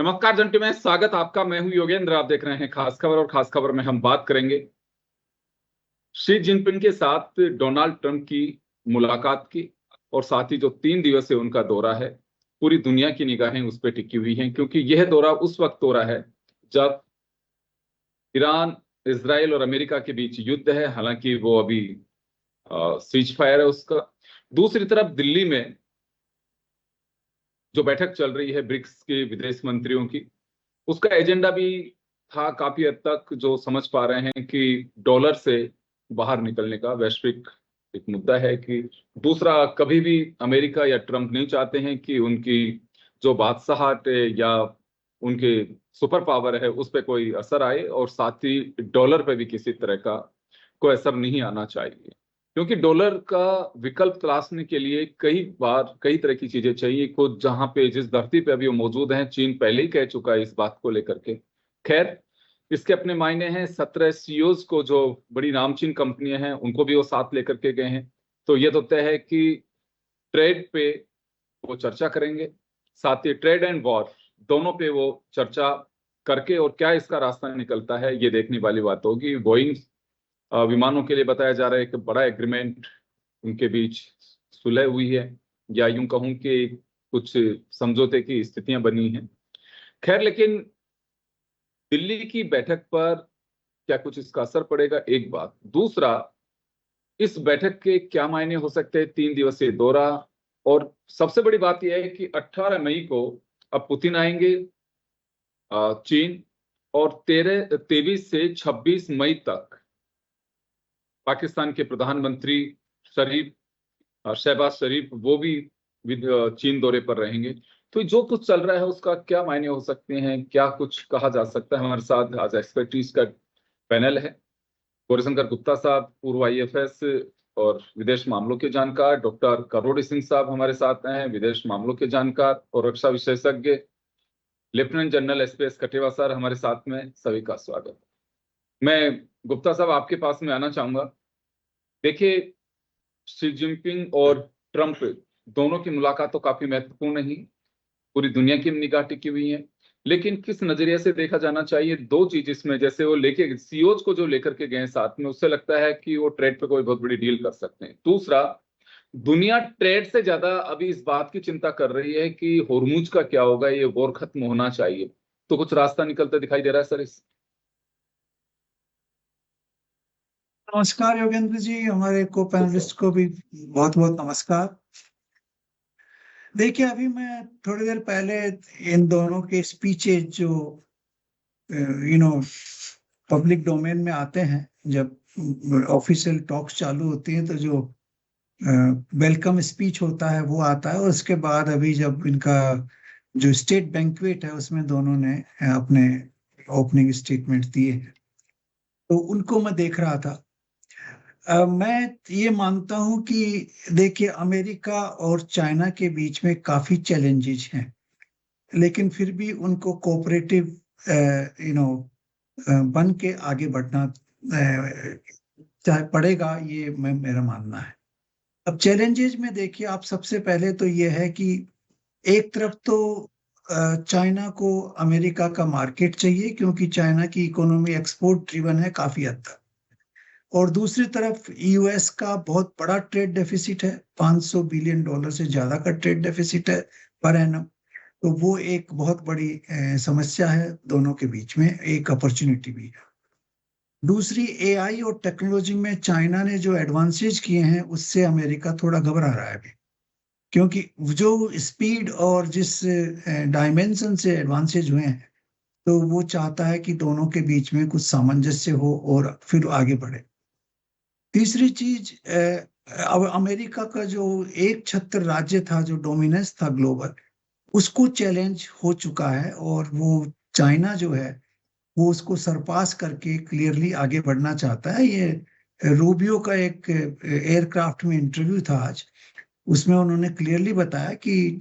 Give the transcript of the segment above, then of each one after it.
नमस्कार जंटी में स्वागत आपका। मैं हूं योगेंद्र। आप देख रहे हैं खास खबर, और खास खबर में हम बात करेंगे शी जिनपिंग के साथ डोनाल्ड ट्रंप की मुलाकात की, और साथ ही जो 3 दिवसीय उनका दौरा है, पूरी दुनिया की निगाहें उस पर टिकी हुई हैं, क्योंकि यह दौरा उस वक्त हो रहा है जब ईरान, इजराइल और अमेरिका के बीच युद्ध है। हालांकि वो अभी सीज फायर है उसका। दूसरी तरफ दिल्ली में जो बैठक चल रही है ब्रिक्स के विदेश मंत्रियों की, उसका एजेंडा भी था काफी हद तक, जो समझ पा रहे हैं कि डॉलर से बाहर निकलने का वैश्विक एक मुद्दा है। कि दूसरा, कभी भी अमेरिका या ट्रंप नहीं चाहते हैं कि उनकी जो बादशाहत है या उनके सुपर पावर है उस पर कोई असर आए, और साथ ही डॉलर पे भी किसी तरह का कोई असर नहीं आना चाहिए। क्योंकि डॉलर का विकल्प तलाशने के लिए कई बार कई तरह की चीजें चाहिए। खुद जहां पे जिस धरती पे अभी वो मौजूद हैं, चीन पहले ही कह चुका है इस बात को लेकर के। खैर, इसके अपने मायने हैं। 17 सीईओज को, जो बड़ी नामचीन कंपनियां हैं, उनको भी वो साथ लेकर के गए हैं। तो ये तो तय है कि ट्रेड पे वो चर्चा करेंगे, साथ ही ट्रेड एंड वॉर दोनों पे वो चर्चा करके, और क्या इसका रास्ता निकलता है ये देखने वाली बात होगी। बोइंग विमानों के लिए बताया जा रहा है कि बड़ा एग्रीमेंट उनके बीच सुलह हुई है, या यूं कहूं कि कुछ समझौते की स्थितियां बनी हैं। खैर, लेकिन दिल्ली की बैठक पर क्या कुछ इसका असर पड़ेगा, एक बात। दूसरा, इस बैठक के क्या मायने हो सकते हैं, 3 दिवसीय दौरा। और सबसे बड़ी बात यह है कि 18 मई को अब पुतिन आएंगे चीन, और 23 से 26 मई तक पाकिस्तान के प्रधानमंत्री शरीफ, शहबाज शरीफ, वो भी चीन दौरे पर रहेंगे। तो जो कुछ चल रहा है उसका क्या मायने हो सकते हैं, क्या कुछ कहा जा सकता है। हमारे साथ आज एक्सपर्टीज का पैनल है। गौरीशंकर गुप्ता साहब, पूर्व आईएफएस और विदेश मामलों के जानकार। डॉक्टर करोड़ी सिंह साहब हमारे साथ हैं, विदेश मामलों के जानकार और रक्षा विशेषज्ञ। Lieutenant general SPS Kateva sir हमारे साथ में। सभी का स्वागत। मैं गुप्ता साहब आपके पास में आना चाहूंगा। देखिए, शी जिनपिंग और ट्रंप दोनों की मुलाकात तो काफी महत्वपूर्ण ही, पूरी दुनिया की निगाह टिकी हुई है। लेकिन किस नजरिए से देखा जाना चाहिए, दो चीज इसमें। जैसे वो लेके सीईओज को जो लेकर के गए साथ में, उससे लगता है कि वो ट्रेड पे कोई बहुत बड़ी डील कर सकते हैं। दूसरा, दुनिया ट्रेड से ज्यादा अभी इस बात की चिंता कर रही है कि होर्मुज का क्या होगा, ये वॉर खत्म होना चाहिए। तो कुछ रास्ता निकलता दिखाई दे रहा है सर इस। नमस्कार योगेंद्र जी, हमारे को पैनलिस्ट को भी बहुत बहुत नमस्कार। देखिए, अभी मैं थोड़ी देर पहले इन दोनों के स्पीचेज जो पब्लिक डोमेन में आते हैं, जब ऑफिशियल टॉक्स चालू होती हैं, तो जो वेलकम स्पीच होता है वो आता है, और उसके बाद अभी जब इनका जो स्टेट बैंक्वेट है उसमें दोनों ने अपने ओपनिंग स्टेटमेंट दिए हैं, तो उनको मैं देख रहा था। मैं ये मानता हूं कि देखिए, अमेरिका और चाइना के बीच में काफी चैलेंजेस हैं, लेकिन फिर भी उनको कोऑपरेटिव बन के आगे बढ़ना चाहे पड़ेगा, ये मेरा मानना है। अब चैलेंजेस में देखिए, आप सबसे पहले तो ये है कि एक तरफ तो चाइना को अमेरिका का मार्केट चाहिए, क्योंकि चाइना की इकोनॉमी एक्सपोर्ट ड्रिवन है काफी हद तक, और दूसरी तरफ यूएस का बहुत बड़ा ट्रेड डेफिसिट है, $500 बिलियन से ज्यादा का ट्रेड डेफिसिट है पर एनम। तो वो एक बहुत बड़ी समस्या है दोनों के बीच में, एक अपॉर्चुनिटी भी है। दूसरी, एआई और टेक्नोलॉजी में चाइना ने जो एडवांसेज किए हैं उससे अमेरिका थोड़ा घबरा रहा है अभी, क्योंकि जो स्पीड और जिस डायमेंशन से एडवांसेज हुए हैं, तो वो चाहता है कि दोनों के बीच में कुछ सामंजस्य हो और फिर आगे बढ़े। तीसरी चीज, अब अमेरिका का जो एक छत्र राज्य था, जो डोमिनेंस था ग्लोबल, उसको चैलेंज हो चुका है, और वो चाइना जो है वो उसको सरपास करके क्लियरली आगे बढ़ना चाहता है। ये रूबियो का एक एयरक्राफ्ट में इंटरव्यू था आज, उसमें उन्होंने क्लियरली बताया कि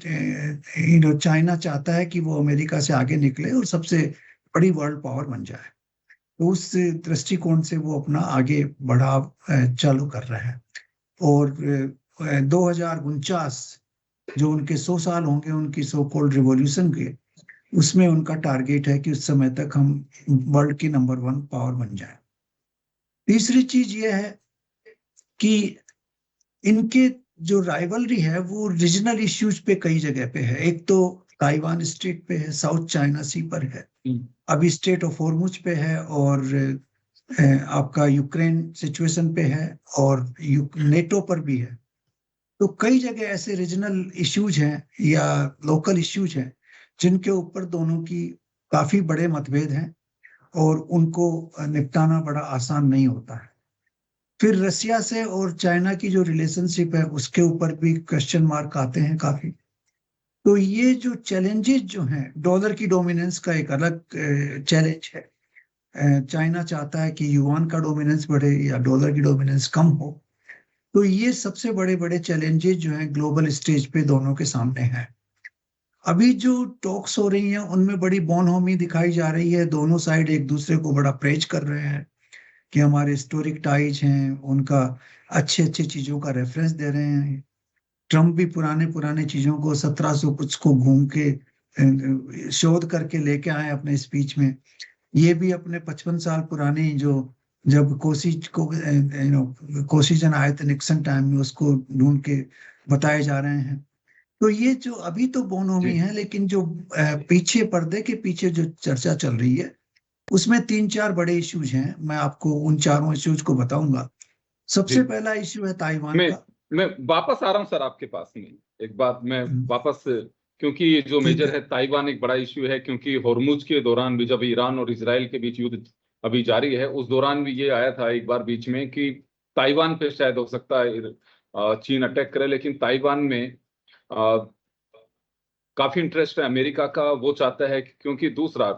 चाइना चाहता है कि वो अमेरिका से आगे निकले और सबसे बड़ी वर्ल्ड पावर बन जाए। तो उस दृष्टिकोण से वो अपना आगे बढ़ाव चालू कर रहे हैं। और 2049 जो उनके 100 साल होंगे उनकी सो कॉल्ड रिवॉल्यूशन के, उसमें उनका टारगेट है कि उस समय तक हम वर्ल्ड की नंबर 1 पावर बन जाए। तीसरी चीज ये है कि इनके जो राइवलरी है वो रीजनल इश्यूज पे कई जगह पे है। एक तो ताइवान स्ट्रेट पे है, साउथ चाइना सी पर है, अभी स्ट्रेट ऑफ हॉर्मुज पे है, और आपका यूक्रेन सिचुएशन पे है, और नेटो पर भी है। तो कई जगह ऐसे रीजनल इश्यूज हैं या लोकल इश्यूज हैं जिनके ऊपर दोनों की काफी बड़े मतभेद हैं, और उनको निपटाना बड़ा आसान नहीं होता है। फिर रसिया से और चाइना की जो रिलेशनशिप है उसके ऊपर भी क्वेश्चन मार्क आते हैं काफी। तो ये जो चैलेंजेस जो हैं, डॉलर की डोमिनेंस का एक अलग चैलेंज है। चाइना चाहता है कि युआन का डोमिनेंस बढ़े या डॉलर की डोमिनेंस कम हो। तो ये सबसे बड़े बड़े चैलेंजेस जो हैं ग्लोबल स्टेज पे दोनों के सामने हैं। अभी जो टॉक्स हो रही हैं उनमें बड़ी बॉनहोमी दिखाई जा रही है, दोनों साइड एक दूसरे को बड़ा प्रेज कर रहे हैं कि हमारे हिस्टोरिक टाइज हैं, उनका अच्छे अच्छे चीजों का रेफरेंस दे रहे हैं। ट्रम्प भी पुराने पुराने चीजों को 1700 कुछ को घूम के शोध करके लेके आए अपने स्पीच में। ये भी अपने 55 साल पुरानी जो, जब कोशिश को कोशी जन आए थे निक्सन टाइम में, उसको ढूंढ के बताए जा रहे हैं। तो ये जो अभी तो बोनोमी जी है, लेकिन जो पीछे पर्दे के पीछे जो चर्चा चल रही है उसमें 3-4 बड़े इश्यूज हैं। मैं आपको उन चारों इश्यूज को बताऊंगा। सबसे जी। पहला इश्यू है ताइवान मैं का। मैं वापस आ रहा हूँ सर आपके पास में। एक बात मैं वापस, क्योंकि ये जो ठीक मेजर है। है ताइवान एक बड़ा इश्यू है, क्योंकि होर्मुज के दौरान भी जब ईरान और इजराइल के बीच युद्ध अभी जारी है, उस दौरान भी ये आया था एक बार बीच में कि ताइवान पे शायद हो सकता है चीन अटैक करे, लेकिन ताइवान में काफी इंटरेस्ट है अमेरिका का। वो चाहता है क्योंकि दूसरा,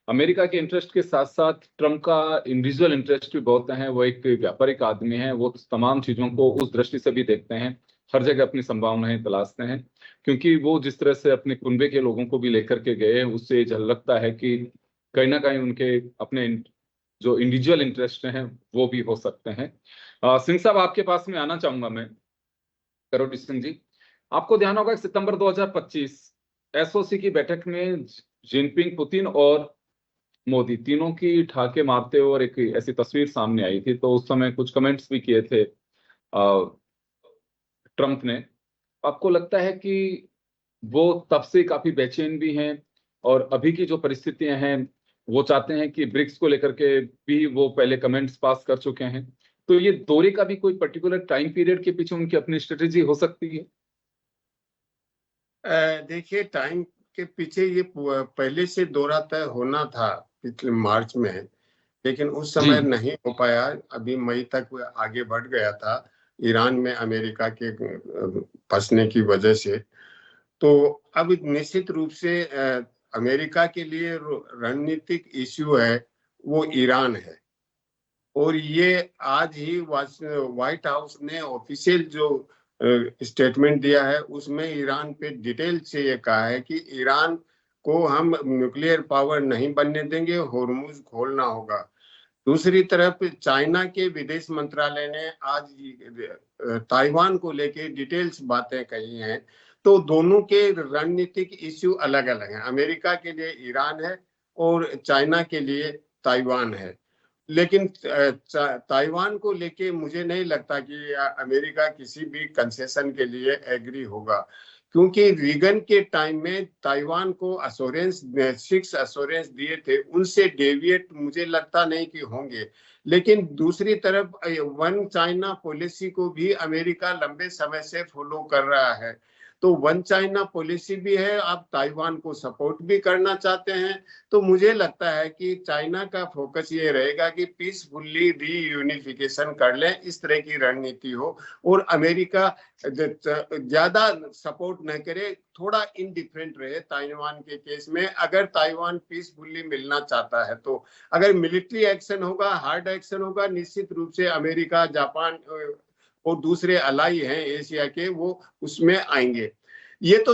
अमेरिका के इंटरेस्ट के साथ साथ ट्रम्प का इंडिविजुअल इंटरेस्ट भी बहुत है। वो एक व्यापारिक आदमी है, वो तमाम चीजों को उस दृष्टि से भी देखते हैं, हर जगह अपनी संभावनाएं तलाशते हैं। क्योंकि वो जिस तरह से अपने कुनबे के लोगों को भी लेकर के गए, उससे झलकता है कि कहीं ना कहीं उनके अपने जो इंडिविजुअल इंटरेस्ट हैं वो भी हो सकते हैं। सिंह साहब, आपके पास में आना चाहूंगा मैं, करोड़ी सिंह जी। आपको ध्यान होगा कि सितंबर 2025 एसओसी की बैठक में जिनपिंग, पुतिन और मोदी तीनों की ठाके मारते हुए और एक ऐसी तस्वीर सामने आई थी। तो उस समय कुछ कमेंट्स भी किए थे ट्रंप ने। आपको लगता है कि वो तब से काफी बेचैन भी हैं, और अभी की जो परिस्थितियां हैं वो चाहते हैं कि ब्रिक्स को लेकर के भी वो पहले कमेंट्स पास कर चुके हैं। तो ये दौरे का भी कोई पर्टिकुलर टाइम पीरियड के पीछे उनकी अपनी स्ट्रेटेजी हो सकती है? देखिए, टाइम के पीछे ये पहले से दौरा तय होना था पिछले मार्च में, लेकिन उस जी समय नहीं हो पाया। अभी मई तक वो आगे बढ़ गया था ईरान में अमेरिका के फंसने की वजह से। तो अब निश्चित रूप से अमेरिका के लिए रणनीतिक इश्यू है वो ईरान है। और ये आज ही व्हाइट हाउस ने ऑफिशियल जो स्टेटमेंट दिया है उसमें ईरान पे डिटेल से ये कहा है कि ईरान को हम न्यूक्लियर पावर नहीं बनने देंगे, होर्मुज खोलना होगा। दूसरी तरफ चाइना के विदेश मंत्रालय ने आज ताइवान को लेके डिटेल्स बातें कही हैं। तो दोनों के रणनीतिक इश्यू अलग अलग हैं। अमेरिका के लिए ईरान है और चाइना के लिए ताइवान है। लेकिन ताइवान को लेके मुझे नहीं लगता कि अमेरिका किसी भी कंसेशन के लिए एग्री होगा, क्योंकि रीगन के टाइम में ताइवान को अश्योरेंस 6 अश्योरेंस दिए थे, उनसे डेविएट मुझे लगता नहीं कि होंगे। लेकिन दूसरी तरफ वन चाइना पॉलिसी को भी अमेरिका लंबे समय से फॉलो कर रहा है। तो वन चाइना पॉलिसी भी है, आप ताइवान को सपोर्ट भी करना चाहते हैं। तो मुझे लगता है कि चाइना का फोकस ये रहेगा कि पीसफुली रीयूनिफिकेशन कर लें, इस तरह की रणनीति हो, और अमेरिका ज्यादा सपोर्ट न करे, थोड़ा इनडिफरेंट रहे ताइवान के केस में। अगर ताइवान पीसफुली मिलना चाहता है तो अगर मिलिट्री एक्शन होगा, हार्ड एक्शन होगा, निश्चित रूप से अमेरिका, जापान और दूसरे अलाई हैं एशिया के, वो उसमें आएंगे। ये तो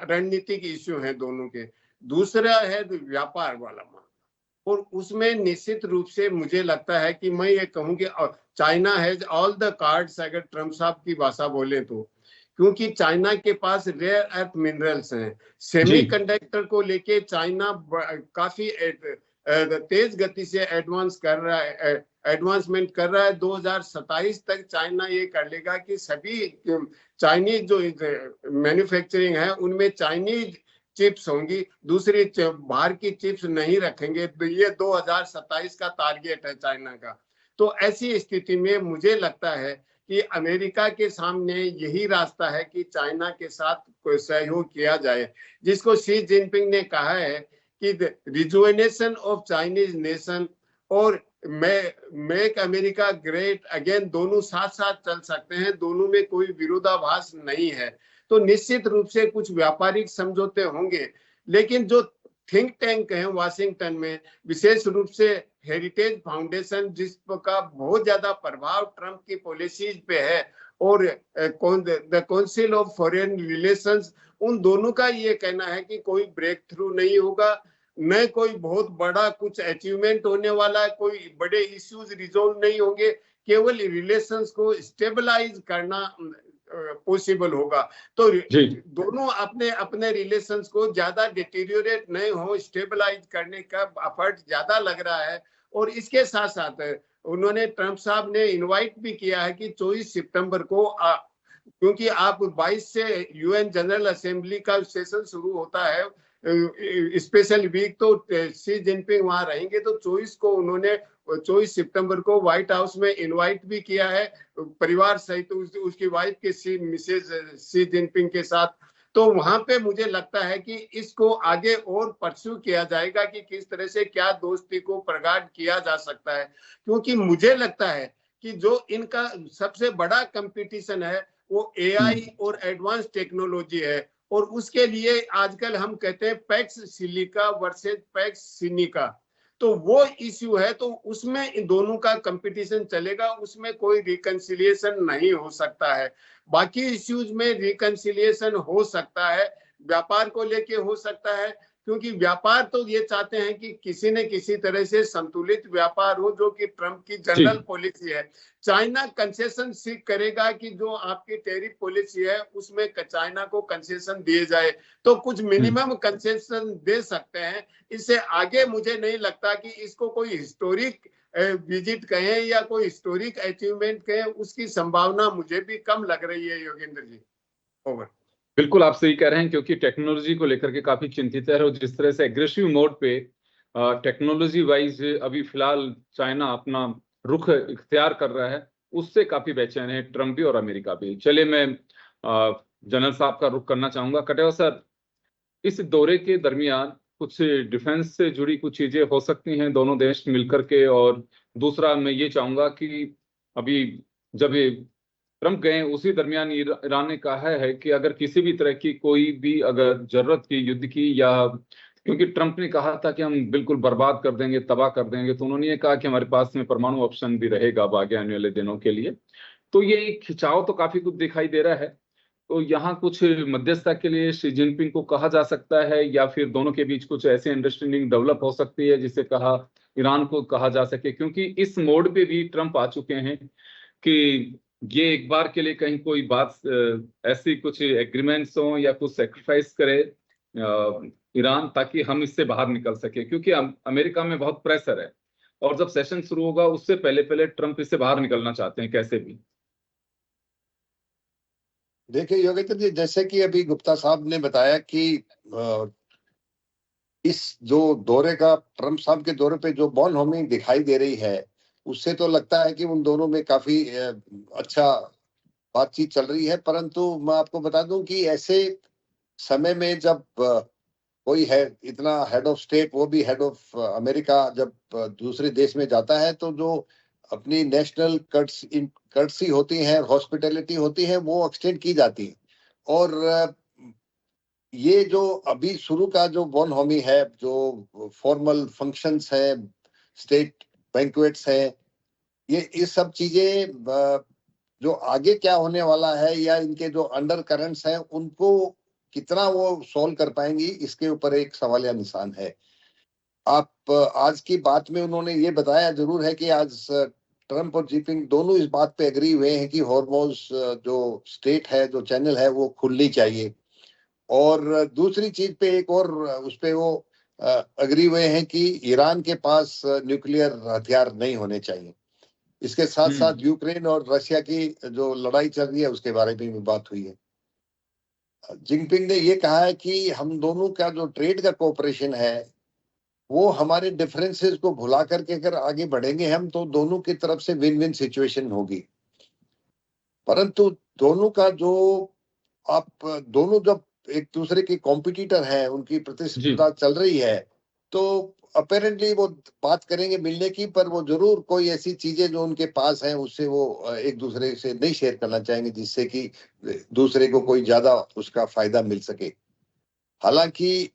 रणनीतिक इश्यू है दोनों के। दूसरा है व्यापार वाला मामला, और उसमें निश्चित रूप से मुझे लगता है कि मैं ये कहूँ कि China has all the cards, अगर ट्रम्प साहब की भाषा बोले तो। क्योंकि चाइना के पास रेयर अर्थ मिनरल्स हैं। सेमीकंडक्टर को लेके चाइना काफी तेज गति से एडवांसमेंट कर रहा है। 2027 तक चाइना ये कर लेगा कि सभी चाइनीज जो मैन्युफैक्चरिंग है उनमें चाइनीज चिप्स होंगी, दूसरी बाहर की चिप्स नहीं रखेंगे। ये 2027 का टारगेट है चाइना का। तो ऐसी स्थिति में मुझे लगता है कि अमेरिका के सामने यही रास्ता है कि चाइना के साथ कोई सहयोग किया जाए, जिसको शी जिनपिंग ने कहा है कि रिजुवेनेशन ऑफ चाइनीज नेशन और मेक अमेरिका ग्रेट अगेन दोनों साथ साथ चल सकते हैं, दोनों में कोई विरोधाभास नहीं है। तो निश्चित रूप से कुछ व्यापारिक समझौते होंगे, लेकिन जो थिंक टैंक है वाशिंगटन में, विशेष रूप से हेरिटेज फाउंडेशन जिसका बहुत ज्यादा प्रभाव ट्रंप की पॉलिसीज पे है, और the council of foreign relations, उन दोनों का ये कहना है कि कोई ब्रेक थ्रू नहीं होगा, न कोई बहुत बड़ा कुछ अचीवमेंट होने वाला है, कोई बड़े इश्यूज रिजोल्व नहीं होंगे, केवल रिलेशंस को स्टेबलाइज करना पॉसिबल होगा। तो दोनों अपने अपने रिलेशंस को ज्यादा डिटेरियोरेट नहीं हो, स्टेबलाइज करने का एफर्ट ज्यादा लग रहा है। और इसके साथ साथ उन्होंने ट्रंप साहब ने इनवाइट भी किया है कि 24 सितंबर को क्योंकि आप 22 से यूएन जनरल असेंबली का सेशन शुरू होता है, स्पेशल वीक, तो शी जिनपिंग वहां रहेंगे। तो 24 सितंबर को व्हाइट हाउस में इनवाइट भी किया है परिवार सहित, उसकी वाइफ के मिसेज शी जिनपिंग के साथ। तो वहां पे मुझे लगता है कि इसको आगे और परस्यू किया जाएगा कि किस तरह से क्या दोस्ती को प्रगाढ़ किया जा सकता है, क्योंकि मुझे लगता है कि जो इनका सबसे बड़ा कंपटीशन है वो एआई और एडवांस टेक्नोलॉजी है। और उसके लिए आजकल हम कहते हैं पैक्स सिलिका वर्सेस पैक्स सिनिका, तो वो इश्यू है। तो उसमें इन दोनों का कंपटीशन चलेगा, उसमें कोई रिकंसिलिएशन नहीं हो सकता है। बाकी इश्यूज में रिकंसिलिएशन हो सकता है, व्यापार को लेके हो सकता है, क्योंकि व्यापार तो ये चाहते हैं कि किसी न किसी तरह से संतुलित व्यापार हो, जो कि ट्रंप की जनरल पॉलिसी है। चाइना कंसेशन सीख करेगा कि जो आपकी टैरिफ पॉलिसी है उसमें चाइना को कंसेशन दिए जाए, तो कुछ मिनिमम कंसेशन दे सकते हैं। इससे आगे मुझे नहीं लगता कि इसको कोई हिस्टोरिक विजिट कहें या कोई हिस्टोरिक अचीवमेंट कहें, उसकी संभावना मुझे भी कम लग रही है। योगेंद्र जी, ओवर। बिल्कुल आप सही कह रहे हैं, क्योंकि टेक्नोलॉजी को लेकर के काफी चिंतित है, और जिस तरह से एग्रेसिव मोड पे टेक्नोलॉजी वाइज अभी फिलहाल चाइना अपना रुख इख्तियार कर रहा है, उससे काफी बेचैन है ट्रंप भी और अमेरिका भी। चलिए मैं जनरल साहब का रुख करना चाहूंगा। कटेवा सर, इस दौरे के दरमियान कुछ डिफेंस से जुड़ी कुछ चीजें हो सकती हैं दोनों देश मिलकर के, और दूसरा मैं ये चाहूंगा कि अभी जब ट्रंप गए उसी दरमियान ईरान ने कहा है कि अगर किसी भी तरह की कोई भी अगर जरूरत की युद्ध की, या क्योंकि ट्रंप ने कहा था कि हम बिल्कुल बर्बाद कर देंगे, तबाह कर देंगे, तो उन्होंने ये कहा कि हमारे पास में परमाणु ऑप्शन भी रहेगा आगे आने वाले दिनों के लिए। तो ये खिंचाव तो काफी कुछ दिखाई दे रहा है। तो यहाँ कुछ मध्यस्थता के लिए शी जिनपिंग को कहा जा सकता है, या फिर दोनों के बीच कुछ ऐसी अंडरस्टैंडिंग डेवलप हो सकती है जिसे कहा ईरान को कहा जा सके, क्योंकि इस मोड पे भी ट्रंप आ चुके हैं कि ये एक बार के लिए कहीं कोई बात ऐसी कुछ एग्रीमेंट्स हो या कुछ सेक्रीफाइस करे ईरान, ताकि हम इससे बाहर निकल सके, क्योंकि अमेरिका में बहुत प्रेशर है, और जब सेशन शुरू होगा उससे पहले पहले ट्रंप इससे बाहर निकलना चाहते हैं कैसे भी। देखिए योगेंद्र जी, जैसे कि अभी गुप्ता साहब ने बताया कि इस जो दौरे का, ट्रंप साहब के दौरे पे जो बॉनहोमिंग दिखाई दे रही है, उससे तो लगता है कि उन दोनों में काफी अच्छा बातचीत चल रही है। परंतु मैं आपको बता दूं कि ऐसे समय में जब कोई है इतना हेड ऑफ स्टेट, वो भी हेड ऑफ अमेरिका, जब दूसरे देश में जाता है, तो जो अपनी नेशनल कर्टसी होती है, हॉस्पिटैलिटी होती है, वो एक्सटेंड की जाती है। और ये जो अभी शुरू का जो बॉनहोमी है, जो फॉर्मल फंक्शंस है, स्टेट बैंक्वेट्स है, ये सब चीजें जो आगे क्या होने वाला है, या इनके जो अंडर करंट्स हैं, उनको कितना वो सॉल्व कर पाएंगी, इसके ऊपर एक सवालिया निशान है। आप आज की बात में उन्होंने ये बताया जरूर है कि आज ट्रम्प और जिनपिंग दोनों इस बात पे एग्री हुए हैं कि हॉर्मोज जो स्टेट है, जो चैनल है, वो खुलनी चाहिए। और दूसरी चीज पे एक और उस पे वो एग्री हुए हैं कि ईरान के पास न्यूक्लियर हथियार नहीं होने चाहिए। इसके साथ साथ यूक्रेन और रशिया की जो लड़ाई चल रही है उसके बारे में भी बात हुई है। जिनपिंग ने ये कहा है कि हम दोनों का जो ट्रेड का कोऑपरेशन है वो हमारे डिफरेंसेस को भुला करके अगर आगे बढ़ेंगे हम तो दोनों की तरफ से विन विन सिचुएशन होगी। परंतु दोनों का जो आप दोनों जब एक दूसरे के कॉम्पिटिटर हैं, उनकी प्रतिस्पर्धा चल रही है, तो अपेरेंटली वो बात करेंगे मिलने की, पर वो जरूर कोई ऐसी चीजें जो उनके पास हैं उससे वो एक दूसरे से नहीं शेयर करना चाहेंगे जिससे कि दूसरे को कोई ज्यादा उसका फायदा मिल सके। हालांकि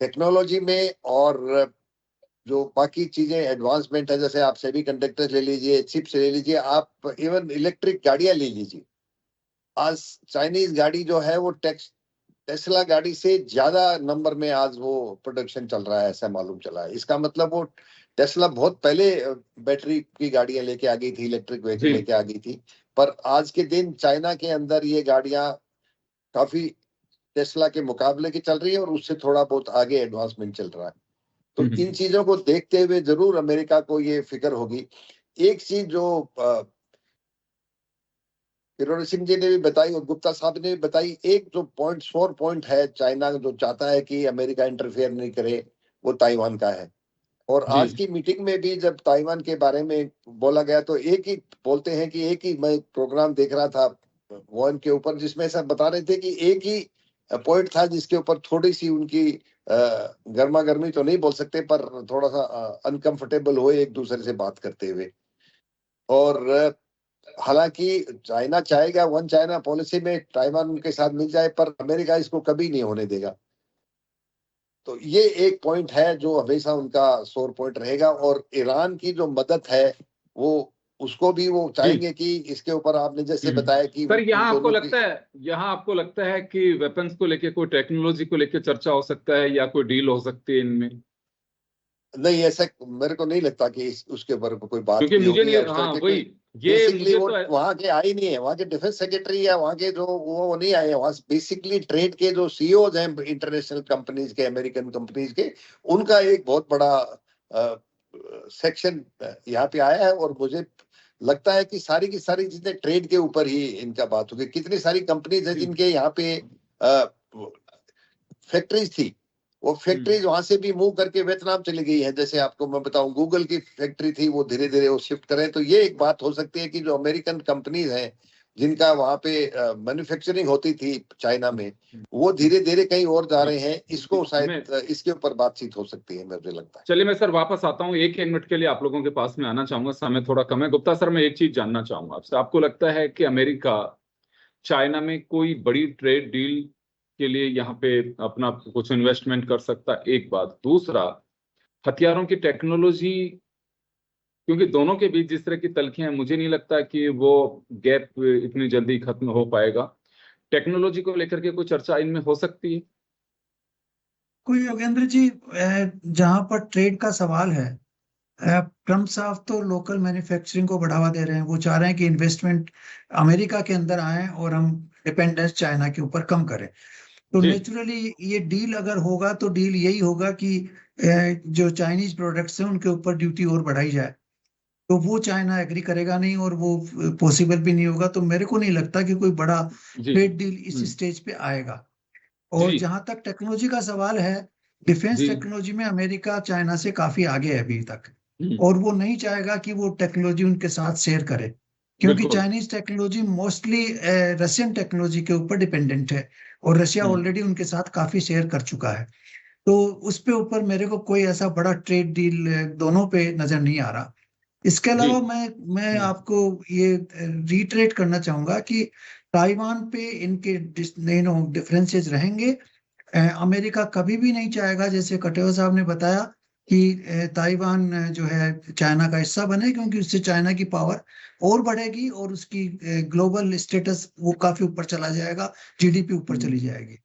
टेक्नोलॉजी में और जो बाकी चीजें एडवांसमेंट है, जैसे आप सेमीकंडक्टर्स ले लीजिए, चिप्स ले लीजिए, आप इवन इलेक्ट्रिक गाड़ियां ले लीजिए। आज चाइनीज गाड़ी जो है वो टेस्ला गाड़ी से ज्यादा नंबर में आज वो प्रोडक्शन चल रहा है, ऐसा मालूम चला है। इसका मतलब वो टेस्ला बहुत पहले बैटरी की गाड़ियां लेके आ गई थी, इलेक्ट्रिक व्हीकल लेके आ गई थी, पर आज के दिन चाइना के अंदर ये गाड़ियां काफी टेस्ला के मुकाबले की चल रही है और उससे थोड़ा बहुत आगे एडवांसमेंट चल रहा है। तो इन चीजों को देखते हुए जरूर अमेरिका को ये फिक्र होगी। एक चीज जो किरोड़ी सिंह जी ने भी बताई और गुप्ता साहब ने भी बताई, एक जो पॉइंट है चाइना जो चाहता है कि अमेरिका इंटरफेयर नहीं करे, वो ताइवान का है। और आज की मीटिंग में भी जब ताइवान के बारे में बोला गया तो एक ही बोलते हैं कि एक ही, मैं प्रोग्राम देख रहा था वन के ऊपर जिसमें सब बता रहे थे कि एक ही पॉइंट था जिसके ऊपर थोड़ी सी उनकी गर्मा गर्मी तो नहीं बोल सकते, पर थोड़ा सा अनकंफर्टेबल हुए एक दूसरे से बात करते हुए। और हालांकि चाइना चाहेगा वन चाइना पॉलिसी में ताइवान उनके साथ मिल जाए, पर अमेरिका इसको कभी नहीं होने देगा। तो ये एक पॉइंट है जो हमेशा उनका सोर पॉइंट रहेगा। और ईरान की जो मदद है वो उसको भी वो चाहेंगे कि इसके ऊपर आपने जैसे बताया कि सर यहाँ आपको लगता है कि वेपन्स को लेके कोई टेक्नोलॉजी को लेके चर्चा हो सकता है या कोई डील हो सकती है इनमें? नहीं, ऐसा मेरे को नहीं लगता कि उसके ऊपर कोई बात, क्योंकि मुझे नहीं, हाँ वही ये मुझे वो तो वहां के आई नहीं है, वहां के डिफेंस सेक्रेटरी या वहां के जो वो नहीं आए, वहां बेसिकली ट्रेड के जो सीईओज हैं इंटरनेशनल कंपनीज के, अमेरिकन कंपनीज के, उनका एक बहुत बड़ा सेक्शन यहाँ पे आया है। और मुझे लगता है कि सारी की सारी चीजें ट्रेड के ऊपर ही इनका बात होगी। कितनी सारी कंपनीज है जिनके यहाँ पे फैक्ट्रीज थी, वो फैक्ट्रीज वहां से भी मूव करके वियतनाम चली गई है। जैसे आपको मैं बताऊं, गूगल की फैक्ट्री थी, वो धीरे धीरे वो शिफ्ट करें। तो ये एक बात हो सकती है कि जो अमेरिकन कंपनीज हैं जिनका वहां पे मैन्युफैक्चरिंग होती थी चाइना में, वो धीरे धीरे कहीं और जा रहे हैं। इसको शायद इसके ऊपर बातचीत हो सकती है, मुझे लगता है। चलिए मैं सर वापस आता हूँ, एक मिनट के लिए आप लोगों के पास में आना चाहूंगा, समय थोड़ा कम है। गुप्ता सर, मैं एक चीज जानना चाहूंगा आपसे, आपको लगता है कि अमेरिका चाइना में कोई बड़ी ट्रेड डील के लिए यहाँ पे अपना कुछ इन्वेस्टमेंट कर सकता? एक बात। दूसरा, हथियारों की टेक्नोलॉजी, क्योंकि दोनों के बीच जिस तरह की तल्खियां हैं, मुझे नहीं लगता कि वो गैप इतनी जल्दी खत्म हो पाएगा। टेक्नोलॉजी को लेकर के कोई चर्चा इनमें हो सकती है? कोई योगेंद्र जी, जहां पर ट्रेड का सवाल है, ट्रम्प साहब तो लोकल मैन्युफैक्चरिंग को बढ़ावा दे रहे हैं। वो चाह रहे हैं कि इन्वेस्टमेंट अमेरिका के अंदर आए और हम डिपेंडेंस चाइना के ऊपर कम करें। तो नेचुरली ये डील अगर होगा तो डील यही होगा कि जो चाइनीज प्रोडक्ट्स हैं उनके ऊपर ड्यूटी और बढ़ाई जाए। तो वो चाइना एग्री करेगा नहीं और वो पॉसिबल भी नहीं होगा। तो मेरे को नहीं लगता कि कोई बड़ा ट्रेड डील इस स्टेज पे आएगा। और जहां तक टेक्नोलॉजी का सवाल है, डिफेंस टेक्नोलॉजी में अमेरिका चाइना से काफी आगे है अभी तक, और वो नहीं चाहेगा कि वो टेक्नोलॉजी उनके साथ शेयर करे, क्योंकि Chinese technology mostly Russian technology के ऊपर डिपेंडेंट है और रशिया ऑलरेडी उनके साथ काफी शेयर कर चुका है। तो उस पे ऊपर मेरे को कोई ऐसा बड़ा ट्रेड डील दोनों पे नजर नहीं आ रहा। इसके अलावा मैं आपको ये रीट्रेट करना चाहूंगा कि ताइवान पे इनके डिफरेंसेस रहेंगे। अमेरिका कभी भी नहीं चाहेगा, जैसे कटेवा साहब ने बताया, कि ताइवान जो है चाइना का हिस्सा बने, क्योंकि उससे चाइना की पावर और बढ़ेगी और उसकी ग्लोबल स्टेटस वो काफी ऊपर चला जाएगा, जीडीपी ऊपर चली जाएगी।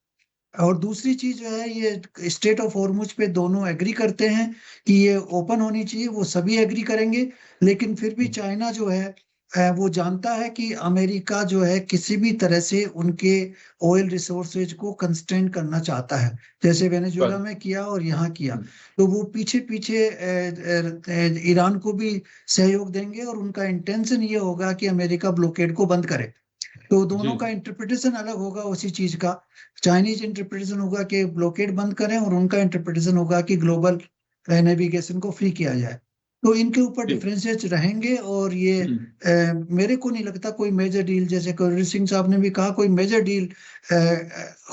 और दूसरी चीज जो है, ये स्टेट ऑफ हॉर्मुज पे दोनों एग्री करते हैं कि ये ओपन होनी चाहिए, वो सभी एग्री करेंगे। लेकिन फिर भी चाइना जो है वो जानता है कि अमेरिका जो है किसी भी तरह से उनके ऑयल रिसोर्सेज को कंस्ट्रेन करना चाहता है, जैसे वेनेजुएला में किया और यहाँ किया। तो वो पीछे पीछे ईरान को भी सहयोग देंगे और उनका इंटेंशन ये होगा कि अमेरिका ब्लॉकेड को बंद करे। तो दोनों का इंटरप्रिटेशन अलग होगा उसी चीज का। चाइनीज इंटरप्रिटेशन होगा कि ब्लॉकेड बंद करें, और उनका इंटरप्रिटेशन होगा कि ग्लोबल नेविगेशन को फ्री किया जाए। तो इनके ऊपर डिफरेंसेस रहेंगे, और ये मेरे को नहीं लगता कोई मेजर डील, जैसे कौरवी सिंह साहब ने भी कहा, कोई मेजर डील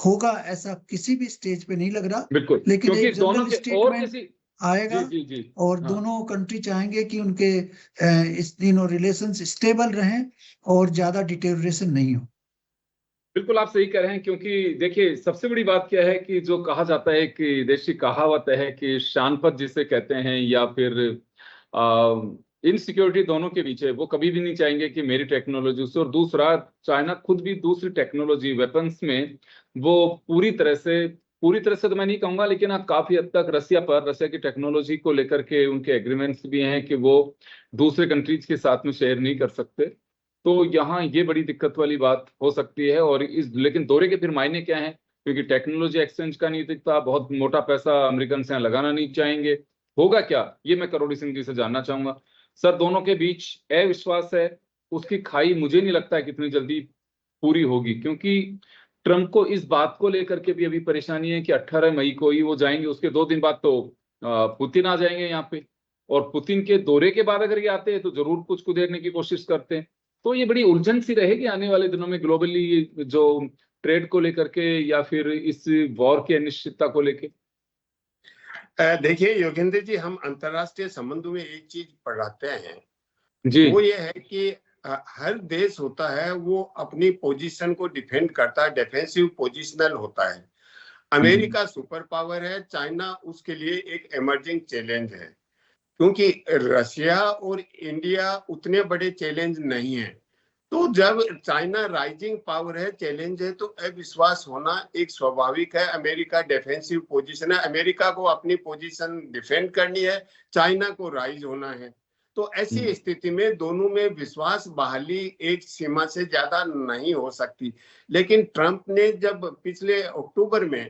होगा, ऐसा किसी भी स्टेज पे नहीं लग रहा। बिल्कुल, लेकिन एक दोनों जनरल के और स्टेटमेंट किसी आएगा, जी और दोनों कंट्री चाहेंगे कि उनके इस दिनों रिलेशंस स्टेबल रहें और ज्यादा डिटेरियोरेशन नहीं हो। बिल्कुल आप सही कह रहे हैं, क्योंकि देखिए सबसे बड़ी बात क्या है कि जो कहा जाता है कि देश की कहावत है कि शानपत जिसे कहते हैं, या फिर इनसिक्योरिटी दोनों के बीच है। वो कभी भी नहीं चाहेंगे कि मेरी टेक्नोलॉजी से, और दूसरा चाइना खुद भी दूसरी टेक्नोलॉजी वेपन्स में वो पूरी तरह से तो मैं नहीं कहूंगा, लेकिन आप काफी हद तक रसिया की टेक्नोलॉजी को लेकर के उनके एग्रीमेंट्स भी हैं कि वो दूसरे कंट्रीज के साथ में शेयर नहीं कर सकते। तो यहाँ ये बड़ी दिक्कत वाली बात हो सकती है। और लेकिन दौरे के फिर मायने क्या हैं, क्योंकि टेक्नोलॉजी एक्सचेंज का नहीं दिखता, बहुत मोटा पैसा अमेरिकन से लगाना नहीं चाहेंगे। होगा क्या, ये मैं करोड़ी सिंह जी से जानना चाहूंगा। सर, दोनों के बीच अविश्वास है, उसकी खाई मुझे नहीं लगता है कितनी जल्दी पूरी होगी, क्योंकि ट्रंप को इस बात को लेकर के भी अभी परेशानी है कि 18 मई को ही वो जाएंगे, उसके 2 दिन बाद तो पुतिन आ जाएंगे यहाँ पे। और पुतिन के दौरे के बाद अगर ये आते हैं तो जरूर कुछ कुदेरने की कोशिश करते हैं। तो ये बड़ी उलझन सी रहेगी आने वाले दिनों में ग्लोबली, जो ट्रेड को लेकर के या फिर इस वॉर की अनिश्चितता को लेके। देखिए योगेंद्र जी, हम अंतरराष्ट्रीय संबंधों में एक चीज पढ़ाते हैं जी, वो ये है कि हर देश होता है वो अपनी पोजीशन को डिफेंड करता है, डिफेंसिव पोजिशनल होता है। अमेरिका सुपर पावर है, चाइना उसके लिए एक इमर्जिंग चैलेंज है, क्योंकि रशिया और इंडिया उतने बड़े चैलेंज नहीं है। तो जब चाइना राइजिंग पावर है, चैलेंज है, तो अविश्वास होना एक स्वाभाविक है। अमेरिका डिफेंसिव पोजीशन है, अमेरिका को अपनी पोजीशन डिफेंड करनी है, चाइना को राइज होना है। तो ऐसी स्थिति में दोनों में विश्वास बहाली एक सीमा से ज्यादा नहीं हो सकती। लेकिन ट्रंप ने जब पिछले अक्टूबर में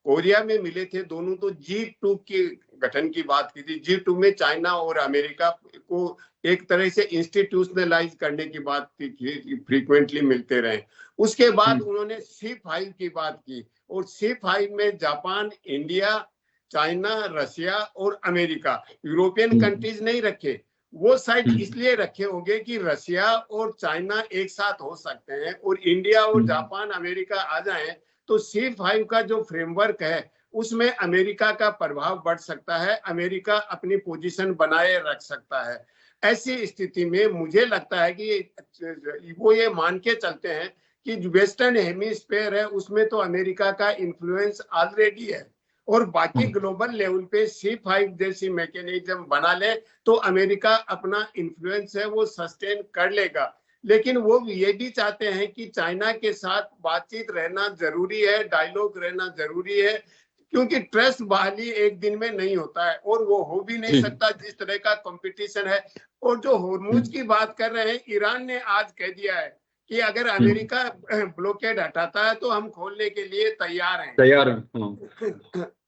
कोरिया में मिले थे दोनों, तो G2 के गठन की बात की थी। G2 में चाइना और अमेरिका को एक तरह से इंस्टीट्यूशनलाइज करने की बात की, फ्रीक्वेंटली मिलते रहे। उसके बाद उन्होंने C5 की बात की, और C5 में जापान, इंडिया, चाइना, रशिया और अमेरिका, यूरोपियन कंट्रीज नहीं रखे। वो साइड इसलिए रखे होंगे कि रशिया और चाइना एक साथ हो सकते हैं, और इंडिया और जापान, अमेरिका आ जाएं तो C5 का जो फ्रेमवर्क है उसमें अमेरिका का प्रभाव बढ़ सकता है, अमेरिका अपनी पोजीशन बनाए रख सकता है। ऐसी स्थिति में मुझे लगता है कि वो ये मान के चलते हैं कि वेस्टर्न हेमिस्फीयर है उसमें तो अमेरिका का इन्फ्लुएंस ऑलरेडी है, और बाकी ग्लोबल लेवल पे C5 जैसी मैकेनिज्म बना ले तो अमेरिका अपना इन्फ्लुएंस है वो सस्टेन कर लेगा। लेकिन वो ये भी चाहते हैं कि चाइना के साथ बातचीत रहना जरूरी है, डायलॉग रहना जरूरी है, क्योंकि ट्रस्ट बहाली एक दिन में नहीं होता है, और वो हो भी नहीं सकता जिस तरह का कंपटीशन है। और जो होर्मुज की बात कर रहे हैं, ईरान ने आज कह दिया है कि अगर अमेरिका ब्लॉकेड हटाता है तो हम खोलने के लिए तैयार हैं।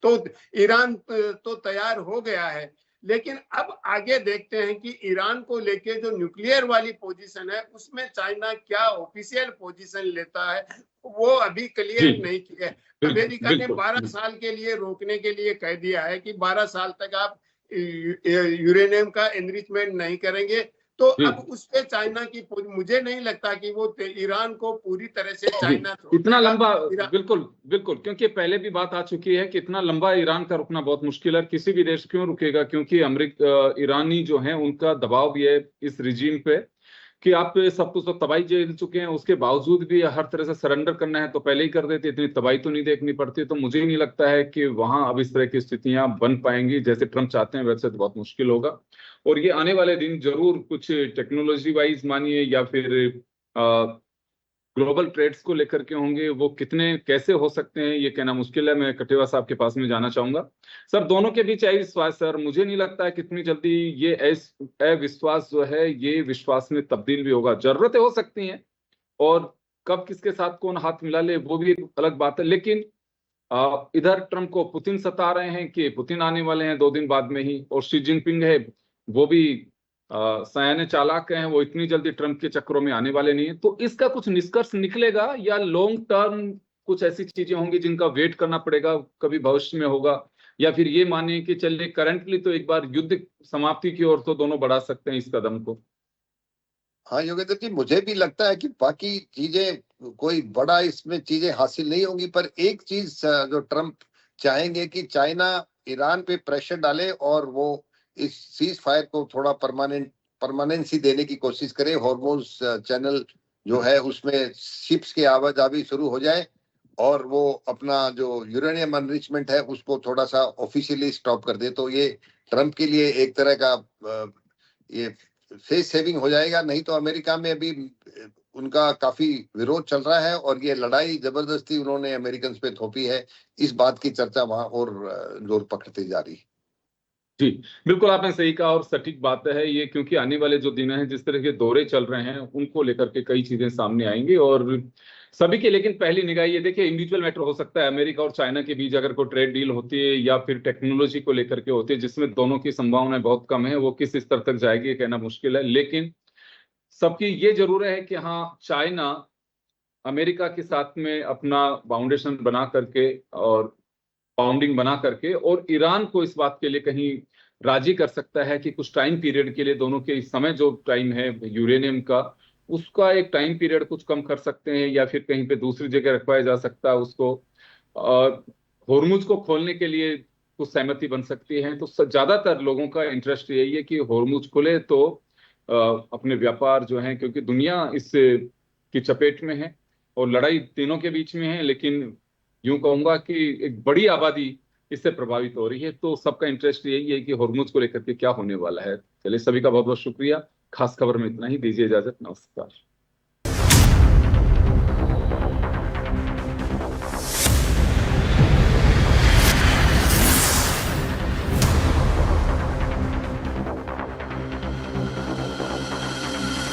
तो ईरान तो तैयार हो गया है, लेकिन अब आगे देखते हैं कि ईरान को लेके जो न्यूक्लियर वाली पोजीशन है उसमें चाइना क्या ऑफिशियल पोजीशन लेता है वो अभी क्लियर नहीं किया है। अमेरिका ने 12 साल के लिए रोकने के लिए कह दिया है कि 12 साल तक आप यूरेनियम का एनरिचमेंट नहीं करेंगे। तो अब उस पे चाइना की, मुझे नहीं लगता कि वो ईरान को पूरी तरह से चाइना इतना लंबा, बिल्कुल, क्योंकि पहले भी बात आ चुकी है कि इतना लंबा ईरान का रुकना बहुत मुश्किल है। किसी भी देश क्यों रुकेगा, क्योंकि ईरानी जो है उनका दबाव भी है इस रिजीम पे कि आप सब कुछ तो तबाही झेल चुके हैं, उसके बावजूद भी हर तरह से सरेंडर करना है तो पहले ही कर देते, इतनी तबाही तो नहीं देखनी पड़ती। तो मुझे नहीं लगता है कि वहां अब इस तरह की स्थितियां बन पाएंगी जैसे ट्रंप चाहते हैं, वैसे तो बहुत मुश्किल होगा। और ये आने वाले दिन जरूर कुछ टेक्नोलॉजी वाइज मानिए या फिर ग्लोबल ट्रेड्स को लेकर के होंगे, वो कितने कैसे हो सकते हैं ये कहना मुश्किल है। मैं कटेवा साहब के पास में जाना चाहूंगा। सर, दोनों के बीच अविश्वास, सर मुझे नहीं लगता है कितनी जल्दी ये अविश्वास जो है ये विश्वास में तब्दील भी होगा। जरूरतें हो सकती हैं और कब किसके साथ कौन हाथ मिला ले वो भी एक अलग बात है, लेकिन इधर ट्रंप को पुतिन सता रहे हैं कि पुतिन आने वाले हैं 2 दिन बाद में ही, और शी जिनपिंग है वो भी सयाने चालाक हैं, वो इतनी जल्दी ट्रंप के चक्करों में आने वाले नहीं है। तो इसका कुछ निष्कर्ष निकलेगा या लॉन्ग टर्म कुछ ऐसी चीजें होंगी जिनका वेट करना पड़ेगा, कभी भविष्य में होगा, या फिर ये माने कि चलिए करंटली तो एक बार युद्ध समाप्ति की ओर तो दोनों बढ़ा सकते हैं इस कदम को। हाँ योगेंद्र जी, मुझे भी लगता है कि बाकी चीजें कोई बड़ा इसमें चीजें हासिल नहीं होंगी, पर एक चीज जो ट्रंप चाहेंगे कि चाइना ईरान पे प्रेशर डाले और वो इस सीज फायर को थोड़ा परमानेंसी देने की कोशिश करे। हॉर्मोज चैनल जो है उसमें शिप्स की आवाजाही शुरू हो जाए और वो अपना जो यूरेनियम एनरिचमेंट है उसको थोड़ा सा ऑफिशियली स्टॉप कर दे। तो ये ट्रंप के लिए एक तरह का ये फेस सेविंग हो जाएगा। नहीं तो अमेरिका में अभी उनका काफी विरोध चल रहा है और ये लड़ाई जबरदस्ती उन्होंने अमेरिकन पे थोपी है, इस बात की चर्चा वहां और जोर पकड़ती जा रही है। जी बिल्कुल, आपने सही कहा और सटीक बात है ये, क्योंकि आने वाले जो दिन हैं जिस तरह के दौरे चल रहे हैं उनको लेकर के कई चीजें सामने आएंगी और सभी के। लेकिन पहली निगाह ये देखिए, इंडिविजुअल मैटर हो सकता है। अमेरिका और चाइना के बीच अगर कोई ट्रेड डील होती है या फिर टेक्नोलॉजी को लेकर के होती है जिसमें दोनों की संभावनाएं बहुत कम है, वो किस स्तर तक जाएगी ये कहना मुश्किल है। लेकिन सबकी ये जरूर है कि हाँ, चाइना अमेरिका के साथ में अपना फाउंडेशन बना करके और बाउंडिंग बना करके और ईरान को इस बात के लिए कहीं राजी कर सकता है कि कुछ टाइम पीरियड के लिए दोनों के इस समय जो टाइम है यूरेनियम का, उसका एक टाइम पीरियड कुछ कम कर सकते हैं या फिर कहीं पे दूसरी जगह रखवाया जा सकता है उसको। होर्मुज को खोलने के लिए कुछ सहमति बन सकती है। तो ज्यादातर लोगों का इंटरेस्ट यही है कि होर्मुज खुले तो अपने व्यापार जो है, क्योंकि दुनिया इस की चपेट में है और लड़ाई तीनों के बीच में है, लेकिन यूं कहूंगा कि एक बड़ी आबादी इससे प्रभावित हो रही है। तो सबका इंटरेस्ट यही है कि होर्मुज को लेकर के क्या होने वाला है। चलिए, सभी का बहुत बहुत शुक्रिया। खास खबर में इतना ही, दीजिए इजाजत, नमस्कार।